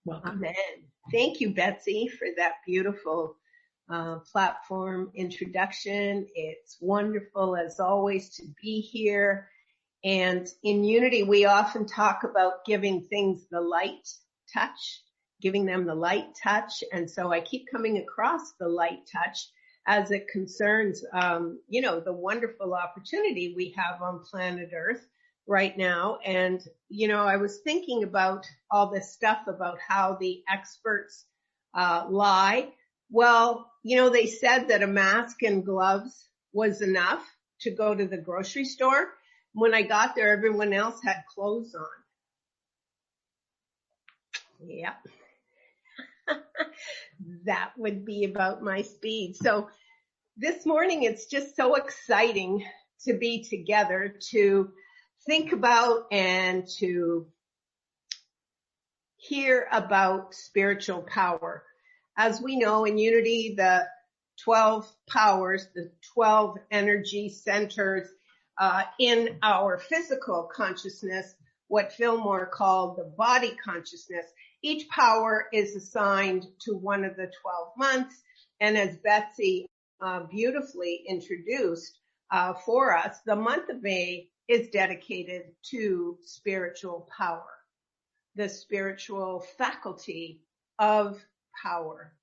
Welcome. Amen. Thank you, Betsy, for that beautiful platform introduction. It's wonderful, as always, to be here. And in Unity, we often talk about giving things the light touch, giving them the light touch. And so I keep coming across the light touch as it concerns, the wonderful opportunity we have on planet Earth right now. And, I was thinking about all this stuff about how the experts lie. Well, they said that a mask and gloves was enough to go to the grocery store. When I got there, everyone else had clothes on. Yep. That would be about my speed. So this morning, it's just so exciting to be together, to think about and to hear about spiritual power. As we know in Unity, the 12 powers, the 12 energy centers in our physical consciousness, what Fillmore called the body consciousness. Each power is assigned to one of the 12 months. And as Betsy beautifully introduced for us, the month of May is dedicated to spiritual power, the spiritual faculty of power.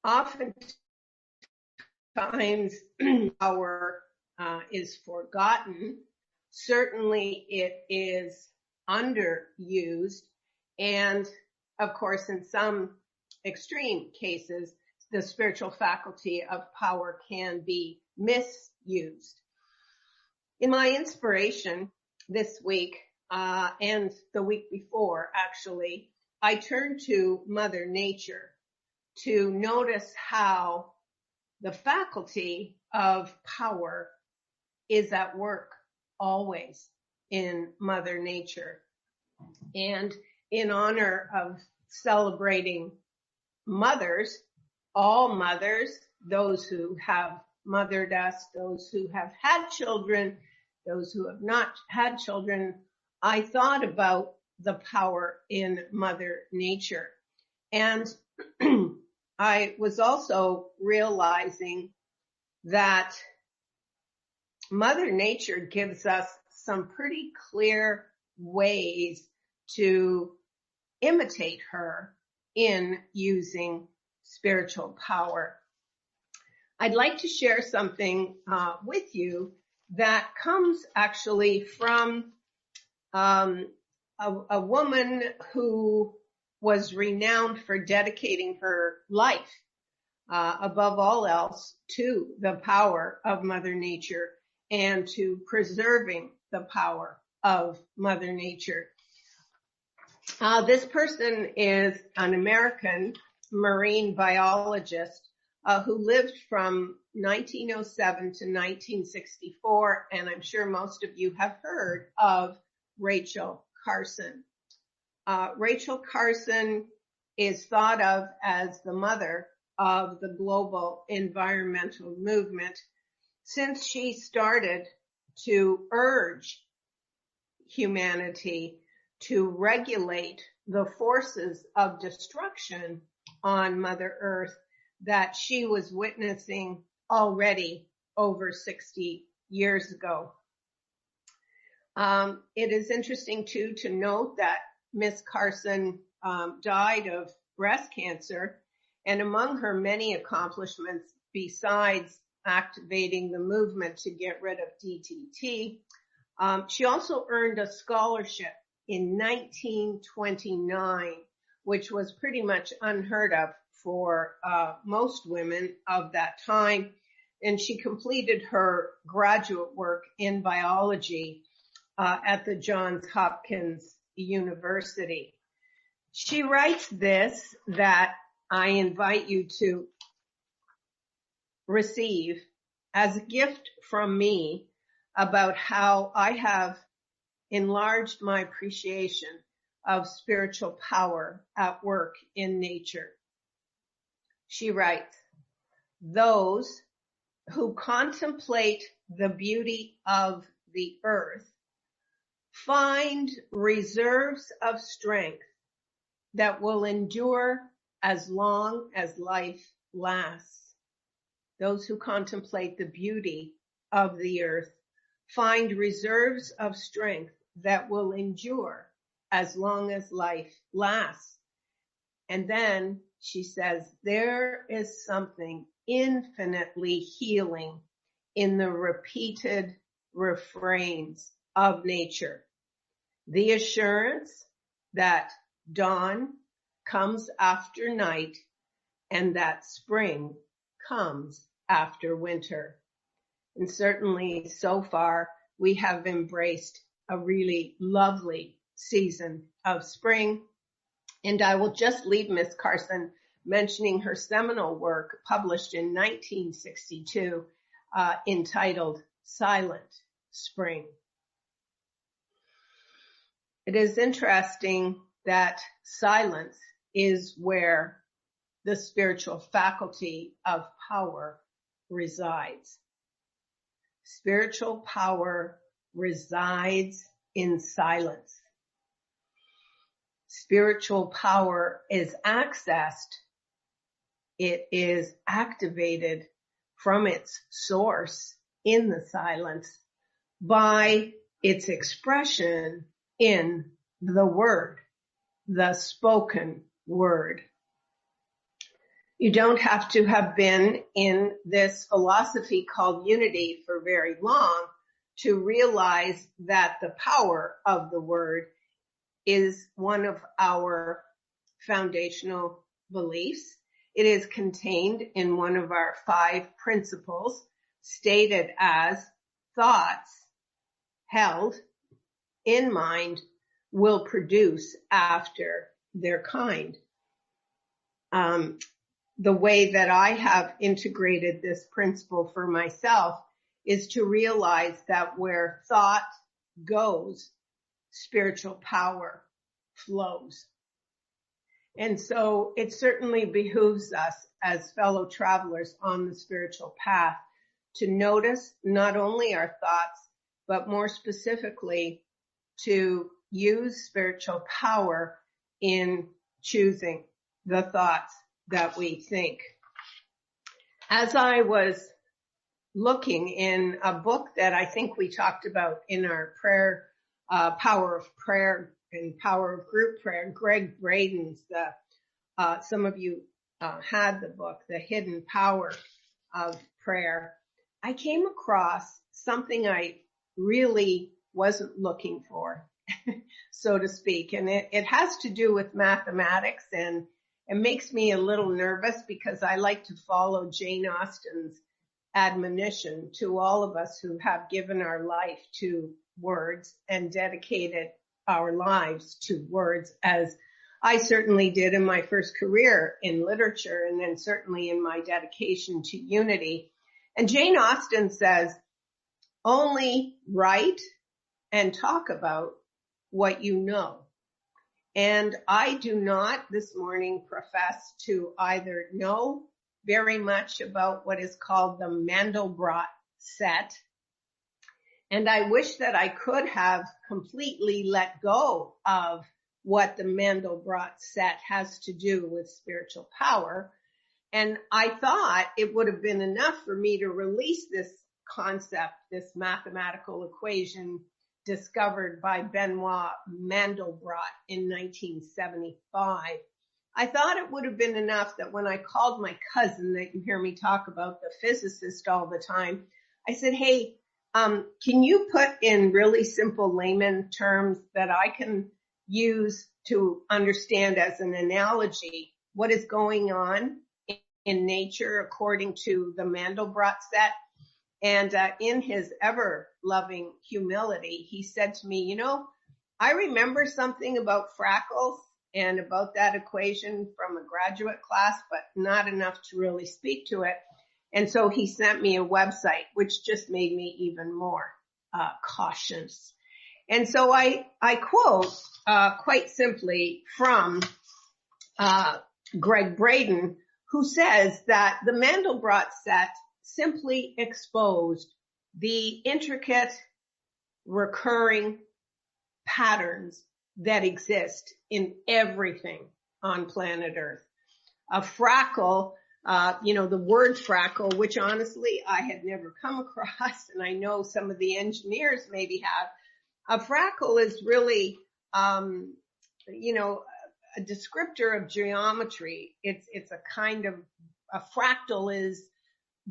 Oftentimes, power is forgotten. Certainly, it is underused. And of course, in some extreme cases, the spiritual faculty of power can be misused. In my inspiration this week, and the week before, actually, I turned to Mother Nature to notice how the faculty of power is at work always in Mother Nature. And in honor of celebrating mothers, all mothers, those who have mothered us, those who have had children, those who have not had children, I thought about the power in Mother Nature. And I was also realizing that Mother Nature gives us some pretty clear ways to imitate her in using spiritual power. I'd like to share something with you that comes actually from a woman who was renowned for dedicating her life, above all else, to the power of Mother Nature and to preserving the power of Mother Nature. This person is an American marine biologist who lived from 1907 to 1964, and I'm sure most of you have heard of Rachel Carson. Rachel Carson is thought of as the mother of the global environmental movement since she started to urge humanity to regulate the forces of destruction on Mother Earth that she was witnessing already over 60 years ago. It is interesting, too, to note that Miss Carson died of breast cancer, and among her many accomplishments, besides activating the movement to get rid of DDT, she also earned a scholarship in 1929, which was pretty much unheard of for most women of that time. And she completed her graduate work in biology at the Johns Hopkins University. She writes this that I invite you to receive as a gift from me about how I have enlarged my appreciation of spiritual power at work in nature. She writes, "Those who contemplate the beauty of the earth find reserves of strength that will endure as long as life lasts. Those who contemplate the beauty of the earth find reserves of strength that will endure as long as life lasts. And then she says, there is something infinitely healing in the repeated refrains of nature. The assurance that dawn comes after night and that spring comes after winter. And certainly so far we have embraced a really lovely season of spring. And I will just leave Miss Carson mentioning her seminal work published in 1962 entitled Silent Spring. It is interesting that silence is where the spiritual faculty of power resides. Spiritual power resides in silence. Spiritual power is accessed. It is activated from its source in the silence by its expression in the word, the spoken word. You don't have to have been in this philosophy called unity for very long to realize that the power of the word is one of our foundational beliefs. It is contained in one of our 5 principles, stated as thoughts held in mind will produce after their kind. The way that I have integrated this principle for myself is to realize that where thought goes, spiritual power flows. And so it certainly behooves us as fellow travelers on the spiritual path to notice not only our thoughts, but more specifically to use spiritual power in choosing the thoughts that we think. As I was looking in a book that I think we talked about in our prayer, Power of Prayer and Power of Group Prayer, Greg Braden's, some of you had the book, The Hidden Power of Prayer. I came across something I really wasn't looking for, so to speak. And it has to do with mathematics, and it makes me a little nervous because I like to follow Jane Austen's admonition to all of us who have given our life to words and dedicated our lives to words, as I certainly did in my first career in literature, and then certainly in my dedication to unity. And Jane Austen says, only write and talk about what you know. And I do not this morning profess to either know very much about what is called the Mandelbrot set. And I wish that I could have completely let go of what the Mandelbrot set has to do with spiritual power. And I thought it would have been enough for me to release this concept, this mathematical equation discovered by Benoit Mandelbrot in 1975. I thought it would have been enough that when I called my cousin that you hear me talk about, the physicist all the time, I said, hey, can you put in really simple layman terms that I can use to understand as an analogy what is going on in nature according to the Mandelbrot set? And in his ever-loving humility, he said to me, you know, I remember something about frackles and about that equation from a graduate class, but not enough to really speak to it. And so he sent me a website, which just made me even more cautious. And so I quote quite simply from Greg Braden, who says that the Mandelbrot set simply exposed the intricate, recurring, patterns that exist in everything on planet Earth. A fractal, the word fractal, which honestly I had never come across, and I know some of the engineers maybe have. A fractal is really, a descriptor of geometry. It's a kind of, a fractal is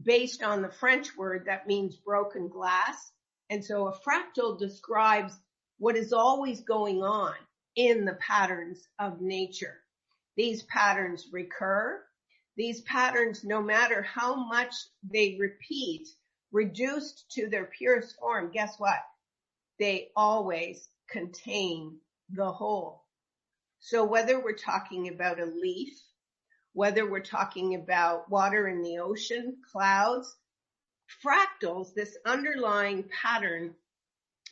based on the French word that means broken glass. And so a fractal describes what is always going on in the patterns of nature. These patterns recur. These patterns, no matter how much they repeat, reduced to their purest form, guess what? They always contain the whole. So whether we're talking about a leaf, whether we're talking about water in the ocean, clouds, fractals, this underlying pattern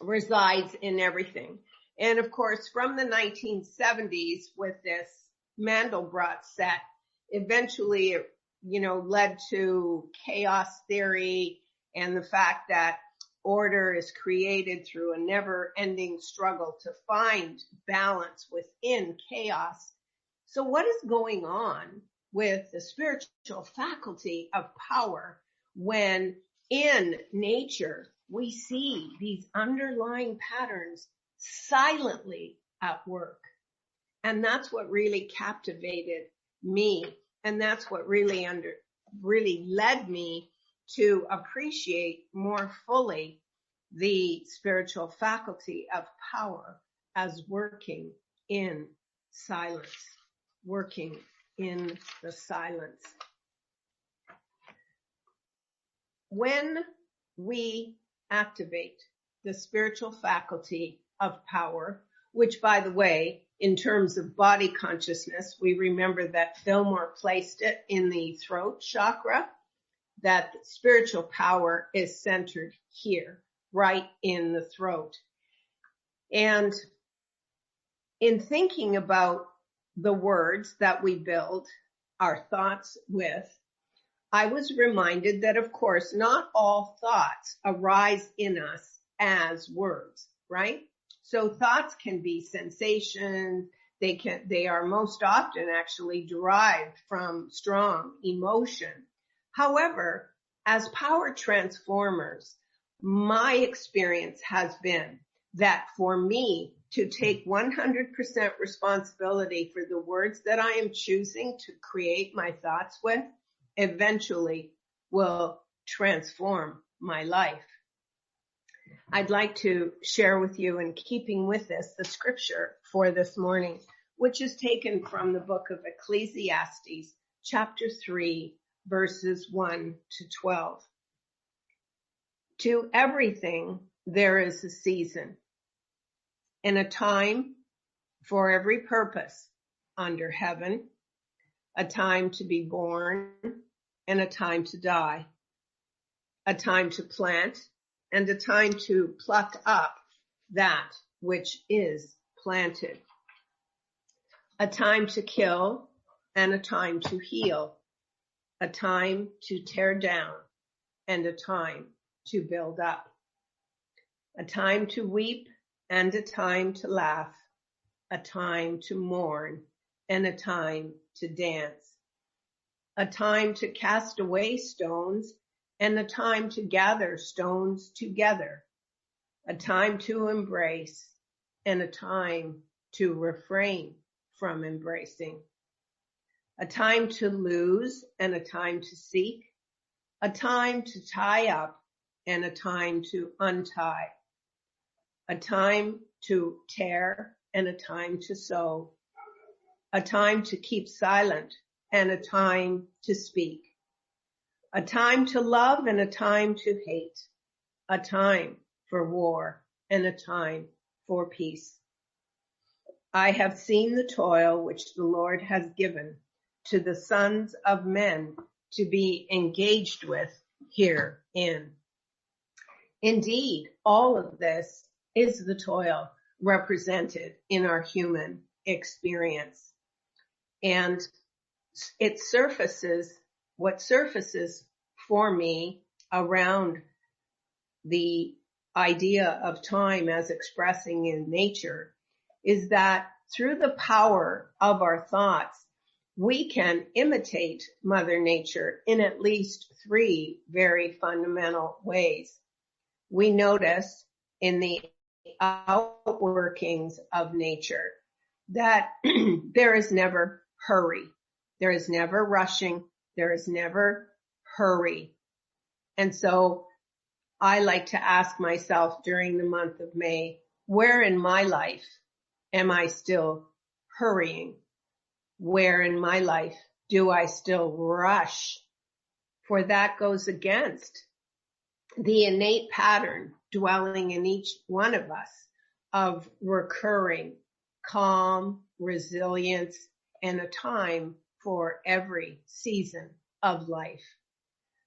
resides in everything. And of course, from the 1970s with this Mandelbrot set, eventually it, led to chaos theory and the fact that order is created through a never-ending struggle to find balance within chaos. So what is going on with the spiritual faculty of power when in nature we see these underlying patterns silently at work? And that's what really captivated me. And that's what really led me to appreciate more fully the spiritual faculty of power as working in silence, working in the silence. When we activate the spiritual faculty of power, which, by the way, in terms of body consciousness, we remember that Fillmore placed it in the throat chakra, that spiritual power is centered here, right in the throat. And in thinking about the words that we build our thoughts with, I was reminded that, of course, not all thoughts arise in us as words, right? So thoughts can be sensations. They are most often actually derived from strong emotion. However, as power transformers, my experience has been that for me to take 100% responsibility for the words that I am choosing to create my thoughts with eventually will transform my life. I'd like to share with you, in keeping with this, the scripture for this morning, which is taken from the book of Ecclesiastes, chapter 3, verses 1 to 12. To everything there is a season, and a time for every purpose under heaven, a time to be born and a time to die, a time to plant and a time to pluck up that which is planted, a time to kill and a time to heal, a time to tear down and a time to build up, a time to weep and a time to laugh, a time to mourn and a time to dance, a time to cast away stones and a time to gather stones together, a time to embrace and a time to refrain from embracing, a time to lose and a time to seek, a time to tie up and a time to untie, a time to tear and a time to sow, a time to keep silent and a time to speak, a time to love and a time to hate, a time for war and a time for peace. I have seen the toil which the Lord has given to the sons of men to be engaged with herein. Indeed, all of this is the toil represented in our human experience. And it surfaces, what surfaces for me around the idea of time as expressing in nature is that through the power of our thoughts, we can imitate Mother Nature in at least 3 very fundamental ways. We notice in the outworkings of nature that there is never hurry. There is never rushing. There is never hurry. And so I like to ask myself during the month of May, where in my life am I still hurrying? Where in my life do I still rush? For that goes against the innate pattern dwelling in each one of us of recurring calm, resilience, and a time for every season of life.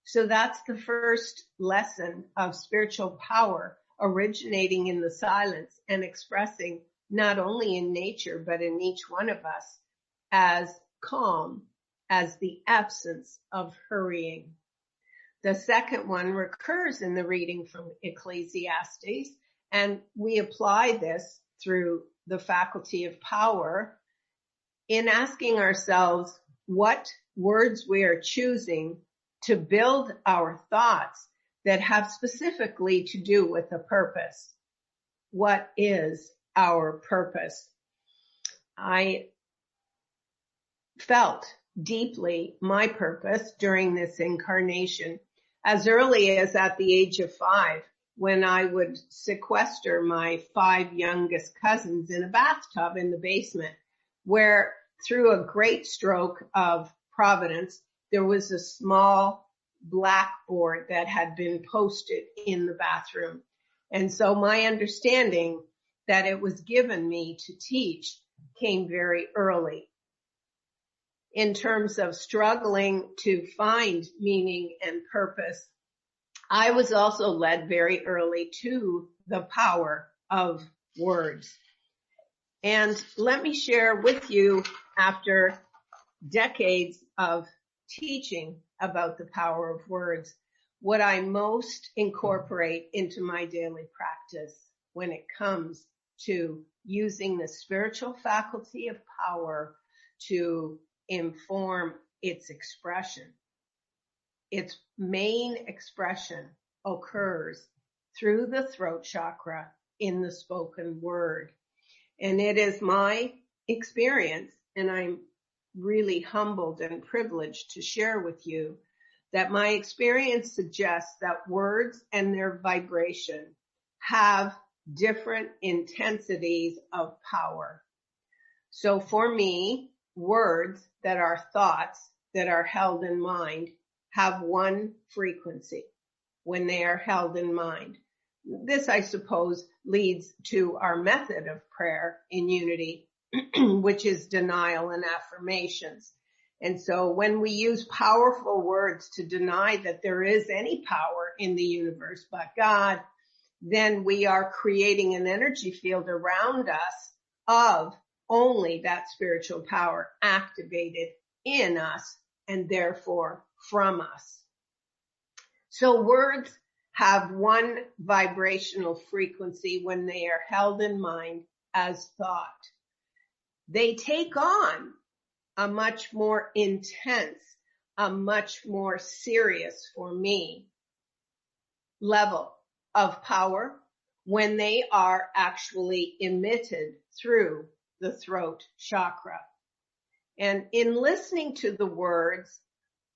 So that's the first lesson of spiritual power, originating in the silence and expressing not only in nature, but in each one of us as calm, as the absence of hurrying. The second one recurs in the reading from Ecclesiastes, and we apply this through the faculty of power in asking ourselves what words we are choosing to build our thoughts that have specifically to do with a purpose. What is our purpose? I felt deeply my purpose during this incarnation as early as at the age of 5, when I would sequester my 5 youngest cousins in a bathtub in the basement, where through a great stroke of providence, there was a small blackboard that had been posted in the bathroom. And so my understanding that it was given me to teach came very early. In terms of struggling to find meaning and purpose, I was also led very early to the power of words. And let me share with you, after decades of teaching about the power of words, what I most incorporate into my daily practice when it comes to using the spiritual faculty of power to inform its expression. Its main expression occurs through the throat chakra in the spoken word. And it is my experience, and I'm really humbled and privileged to share with you, that my experience suggests that words and their vibration have different intensities of power. So for me, words that are thoughts that are held in mind have one frequency when they are held in mind. This, I suppose, leads to our method of prayer in unity, which is denial and affirmations. And so when we use powerful words to deny that there is any power in the universe but God, then we are creating an energy field around us of only that spiritual power activated in us and therefore from us. So words have one vibrational frequency when they are held in mind as thought. They take on a much more intense, a much more serious, for me, level of power when they are actually emitted through the throat chakra. And in listening to the words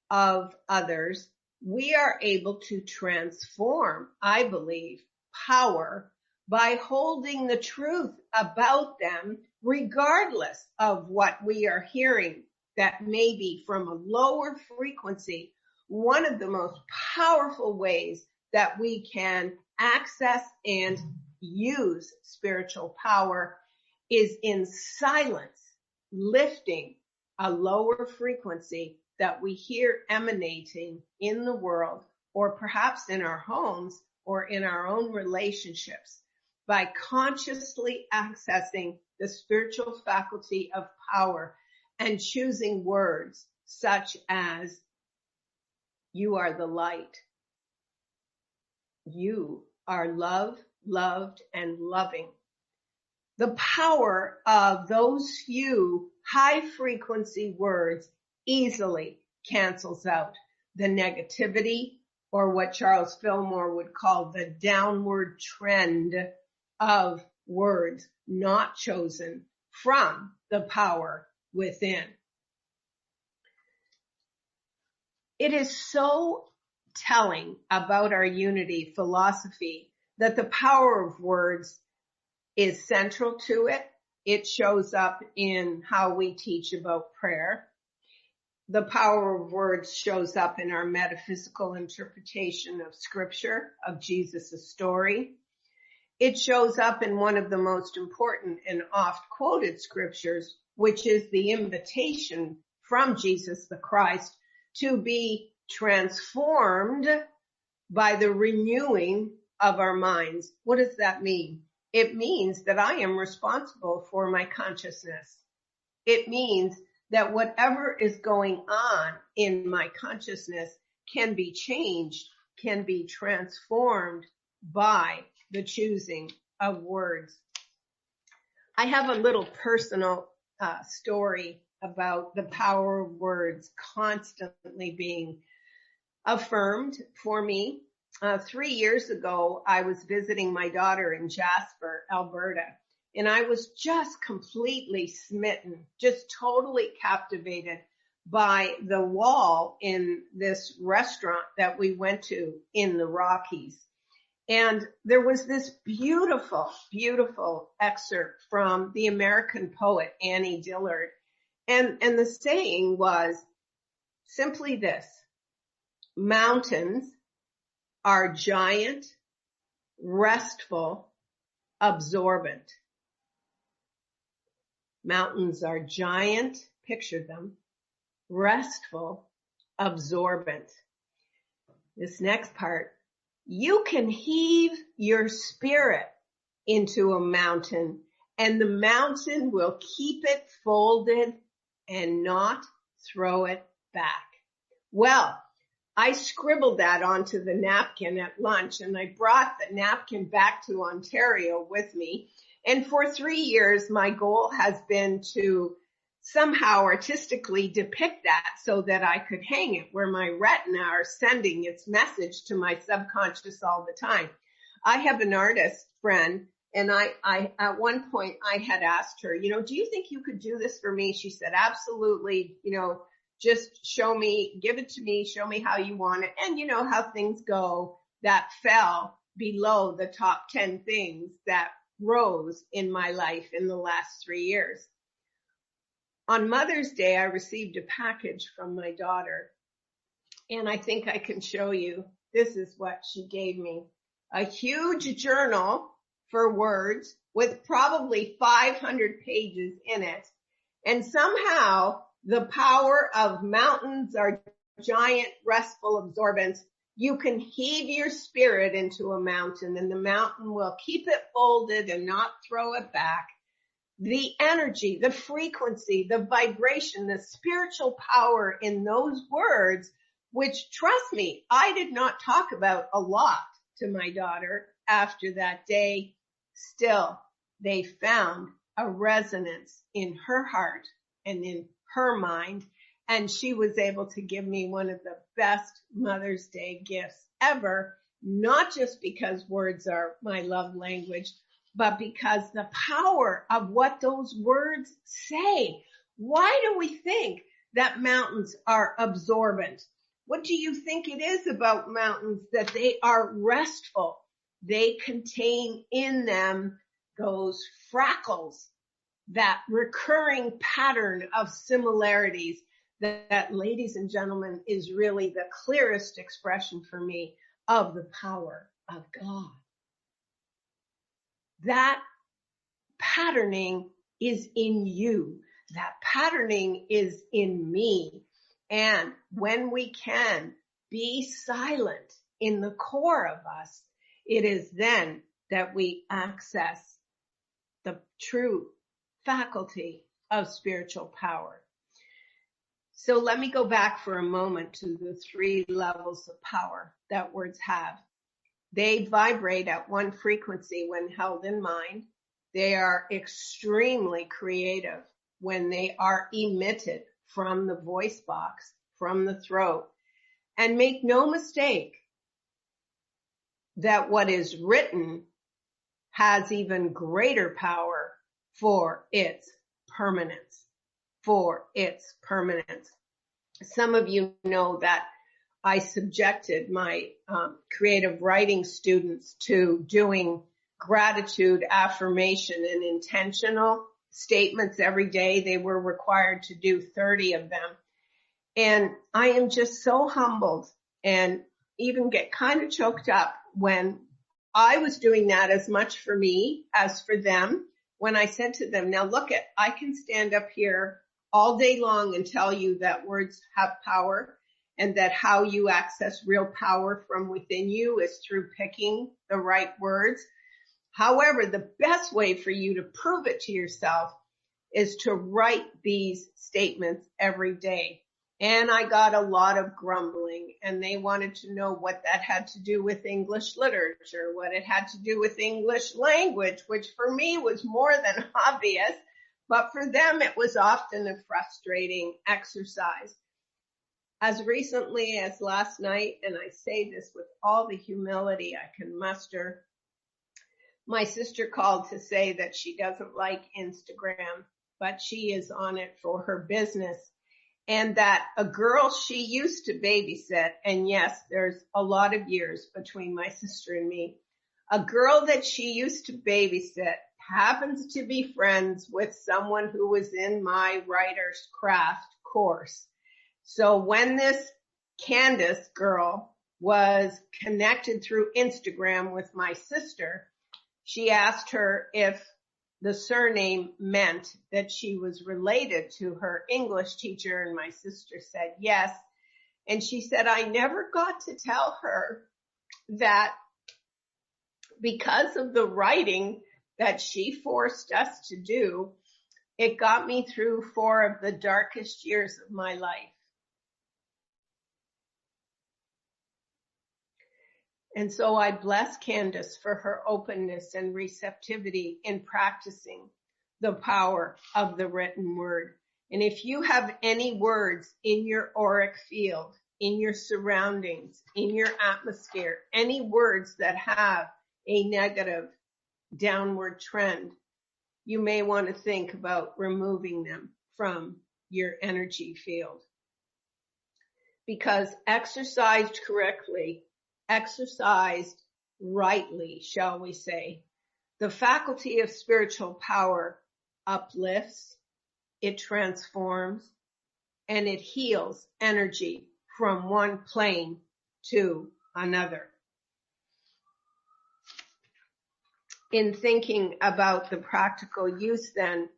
of others, we are able to transform, I believe, power by holding the truth about them, regardless of what we are hearing that may be from a lower frequency. One of the most powerful ways that we can access and use spiritual power is in silence, lifting a lower frequency that we hear emanating in the world, or perhaps in our homes or in our own relationships, by consciously accessing the spiritual faculty of power and choosing words such as, you are the light. You are love, loved, and loving. The power of those few high-frequency words easily cancels out the negativity, or what Charles Fillmore would call the downward trend of words not chosen from the power within. It is so telling about our unity philosophy that the power of words is central to it. It shows up in how we teach about prayer. The power of words shows up in our metaphysical interpretation of scripture, of Jesus' story. It shows up in one of the most important and oft quoted scriptures, which is the invitation from Jesus the Christ to be transformed by the renewing of our minds. What does that mean? It means that I am responsible for my consciousness. It means that whatever is going on in my consciousness can be changed, can be transformed by the choosing of words. I have a little personal story about the power of words constantly being affirmed for me. 3 years ago, I was visiting my daughter in Jasper, Alberta, and I was just completely smitten, just totally captivated by the wall in this restaurant that we went to in the Rockies. And there was this beautiful, beautiful excerpt from the American poet Annie Dillard. And the saying was simply this: mountains are giant, restful, absorbent. Mountains are giant, picture them, restful, absorbent. This next part, you can heave your spirit into a mountain and the mountain will keep it folded and not throw it back. Well, I scribbled that onto the napkin at lunch and I brought the napkin back to Ontario with me. And for 3 years, my goal has been to somehow artistically depict that so that I could hang it where my retina are sending its message to my subconscious all the time. I have an artist friend, and I at one point I had asked her, do you think you could do this for me? She said, absolutely, just show me, give it to me, show me how you want it. And you know how things go, that fell below the top 10 things that rose in my life in the last 3 years. On Mother's Day, I received a package from my daughter, and I think I can show you. This is what she gave me. A huge journal for words with probably 500 pages in it. And somehow the power of mountains are giant, restful, absorbent. You can heave your spirit into a mountain and the mountain will keep it folded and not throw it back. The energy, the frequency, the vibration, the spiritual power in those words, which, trust me, I did not talk about a lot to my daughter after that day. Still, they found a resonance in her heart and in her mind, and she was able to give me one of the best Mother's Day gifts ever, not just because words are my love language, but because the power of what those words say. Why do we think that mountains are absorbent? What do you think it is about mountains that they are restful? They contain in them those freckles, that recurring pattern of similarities that, ladies and gentlemen, is really the clearest expression for me of the power of God. That patterning is in you. That patterning is in me. And when we can be silent in the core of us, it is then that we access the true faculty of spiritual power. So let me go back for a moment to the 3 levels of power that words have. They vibrate at one frequency when held in mind. They are extremely creative when they are emitted from the voice box, from the throat. And make no mistake that what is written has even greater power for its permanence, Some of you know that I subjected my creative writing students to doing gratitude, affirmation, and intentional statements every day. They were required to do 30 of them. And I am just so humbled and even get kind of choked up when I was doing that as much for me as for them. When I said to them, now look at, I can stand up here all day long and tell you that words have power and that how you access real power from within you is through picking the right words. However, the best way for you to prove it to yourself is to write these statements every day. And I got a lot of grumbling, and they wanted to know what that had to do with English literature, what it had to do with English language, which for me was more than obvious, but for them it was often a frustrating exercise. As recently as last night, and I say this with all the humility I can muster, my sister called to say that she doesn't like Instagram, but she is on it for her business. And that a girl she used to babysit, and yes, there's a lot of years between my sister and me, a girl that she used to babysit happens to be friends with someone who was in my writer's craft course. So when this Candace girl was connected through Instagram with my sister, she asked her if the surname meant that she was related to her English teacher, and my sister said yes. And she said, I never got to tell her that because of the writing that she forced us to do, it got me through 4 of the darkest years of my life. And so I bless Candace for her openness and receptivity in practicing the power of the written word. And if you have any words in your auric field, in your surroundings, in your atmosphere, any words that have a negative downward trend, you may want to think about removing them from your energy field. Because exercised correctly, exercised rightly, shall we say, the faculty of spiritual power uplifts, it transforms, and it heals energy from one plane to another. In thinking about the practical use then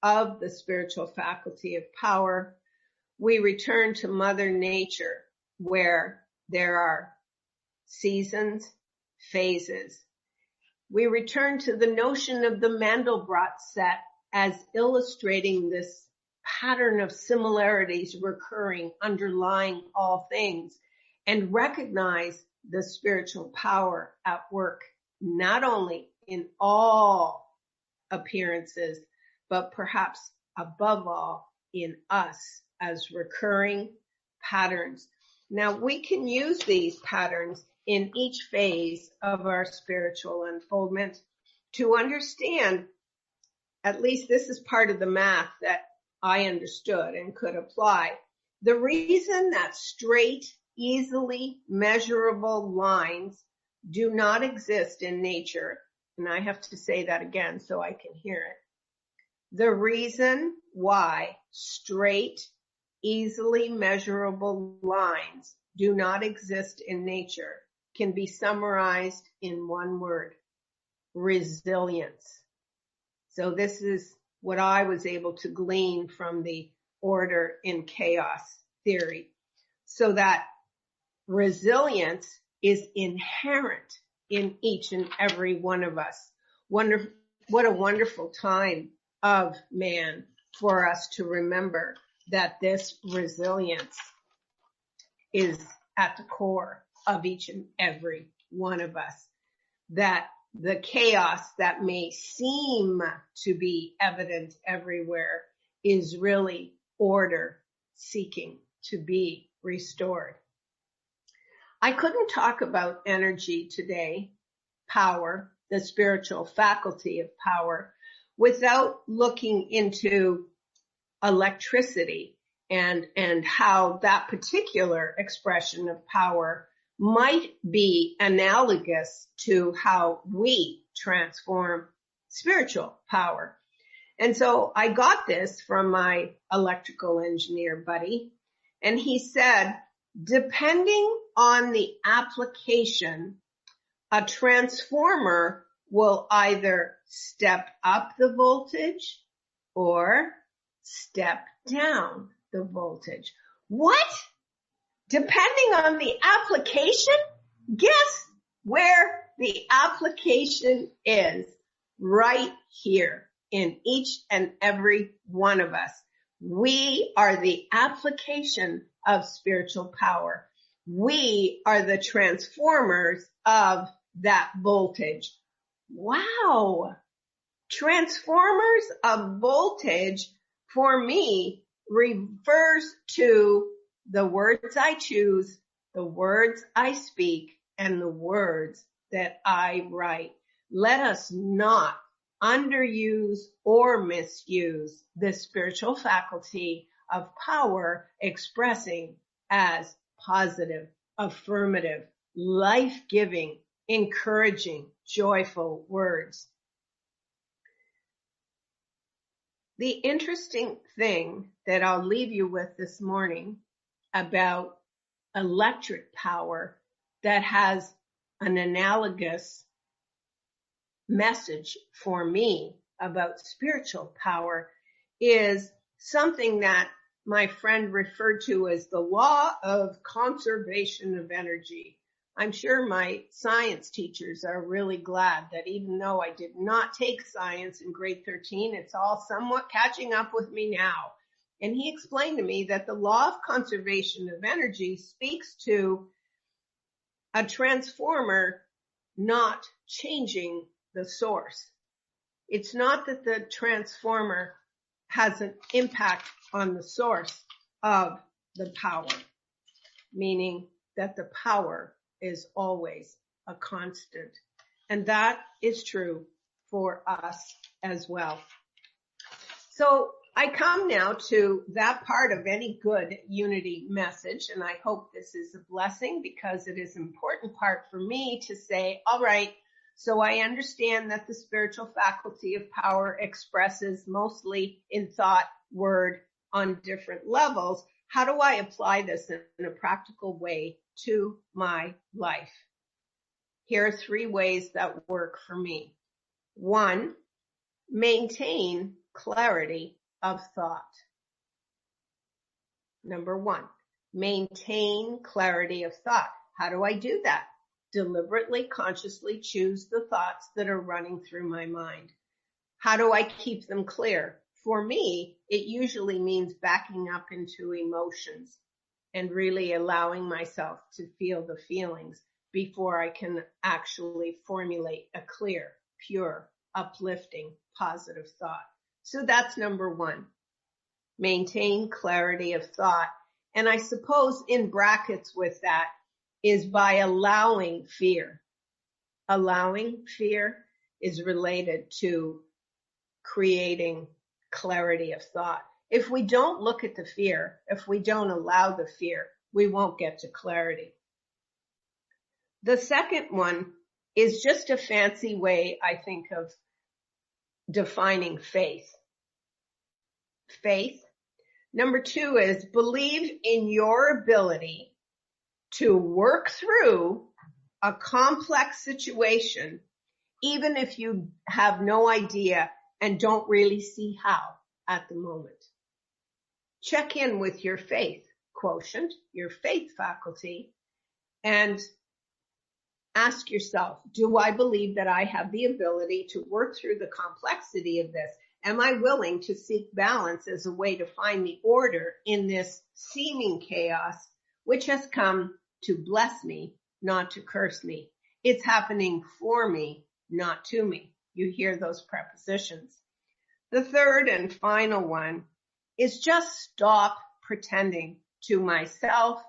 of the spiritual faculty of power, we return to Mother Nature, where there are seasons, phases. We return to the notion of the Mandelbrot set as illustrating this pattern of similarities recurring, underlying all things, and recognize the spiritual power at work, not only in all appearances, but perhaps above all in us as recurring patterns. Now, we can use these patterns in each phase of our spiritual unfoldment to understand, at least this is part of the math that I understood and could apply. The reason that straight, easily measurable lines do not exist in nature, and I have to say that again so I can hear it. The reason why straight, easily measurable lines do not exist in nature can be summarized in one word: resilience. So this is what I was able to glean from the order in chaos theory. So that resilience is inherent in each and every one of us. What a wonderful time of man for us to remember that this resilience is at the core of each and every one of us, that the chaos that may seem to be evident everywhere is really order seeking to be restored. I couldn't talk about energy today, power, the spiritual faculty of power, without looking into electricity and how that particular expression of power might be analogous to how we transform spiritual power. And so I got this from my electrical engineer buddy, and he said, depending on the application, a transformer will either step up the voltage or step down the voltage. What? Depending on the application? Guess where the application is? Right here in each and every one of us. We are the application of spiritual power. We are the transformers of that voltage. Wow. Transformers of voltage for me refers to the words I choose, the words I speak, and the words that I write. Let us not underuse or misuse the spiritual faculty of power expressing as positive, affirmative, life-giving, encouraging, joyful words. The interesting thing that I'll leave you with this morning about electric power that has an analogous message for me about spiritual power is something that my friend referred to as the law of conservation of energy. I'm sure my science teachers are really glad that even though I did not take science in grade 13, it's all somewhat catching up with me now. And he explained to me that the law of conservation of energy speaks to a transformer not changing the source. It's not that the transformer has an impact on the source of the power, meaning that the power is always a constant. And that is true for us as well. So I come now to that part of any good unity message, and I hope this is a blessing because it is an important part for me to say, all right, so I understand that the spiritual faculty of power expresses mostly in thought, word, on different levels. How do I apply this in a practical way to my life? Here are 3 ways that work for me. 1, maintain clarity of thought. Number 1, maintain clarity of thought. How do I do that? Deliberately, consciously choose the thoughts that are running through my mind. How do I keep them clear? For me, it usually means backing up into emotions and really allowing myself to feel the feelings before I can actually formulate a clear, pure, uplifting, positive thought. So that's number 1. Maintain clarity of thought. And I suppose in brackets with that is by allowing fear. Allowing fear is related to creating clarity of thought. If we don't look at the fear, if we don't allow the fear, we won't get to clarity. The second one is just a fancy way, I think, of defining faith. Faith. Number 2 is believe in your ability to work through a complex situation, even if you have no idea and don't really see how at the moment. Check in with your faith quotient, your faith faculty, and ask yourself, do I believe that I have the ability to work through the complexity of this? Am I willing to seek balance as a way to find the order in this seeming chaos, which has come to bless me, not to curse me? It's happening for me, not to me. You hear those prepositions. The third and final one is just stop pretending to myself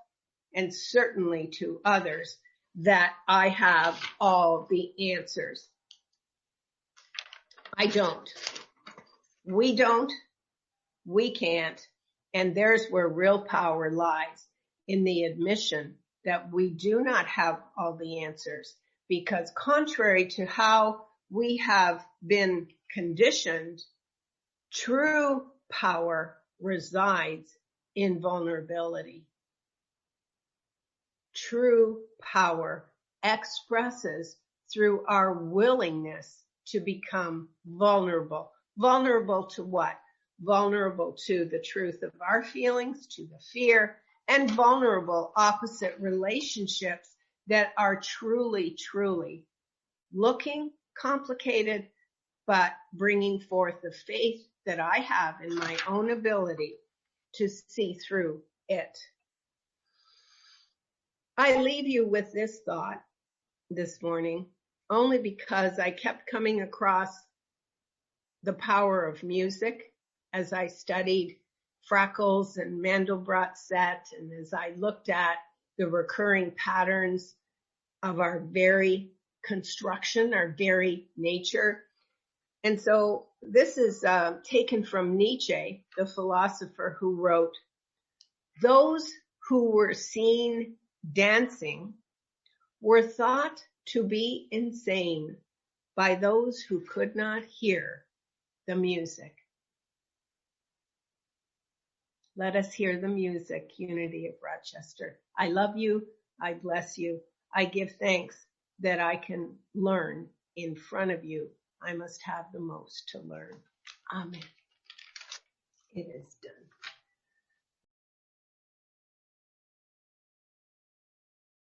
and certainly to others that I have all the answers. I don't. We don't. We can't. And there's where real power lies, in the admission that we do not have all the answers, because contrary to how we have been conditioned, true power resides in vulnerability. True power expresses through our willingness to become vulnerable. Vulnerable to what? Vulnerable to the truth of our feelings, to the fear, and vulnerable opposite relationships that are truly, truly looking complicated, but bringing forth the faith that I have in my own ability to see through it. I leave you with this thought this morning, only because I kept coming across the power of music as I studied Freckles and Mandelbrot set, and as I looked at the recurring patterns of our very construction, our very nature. And so this is taken from Nietzsche, the philosopher, who wrote, "Those who were seen dancing were thought to be insane by those who could not hear the music." Let us hear the music, Unity of Rochester. I love you. I bless you. I give thanks that I can learn in front of you. I must have the most to learn. Amen. It is done.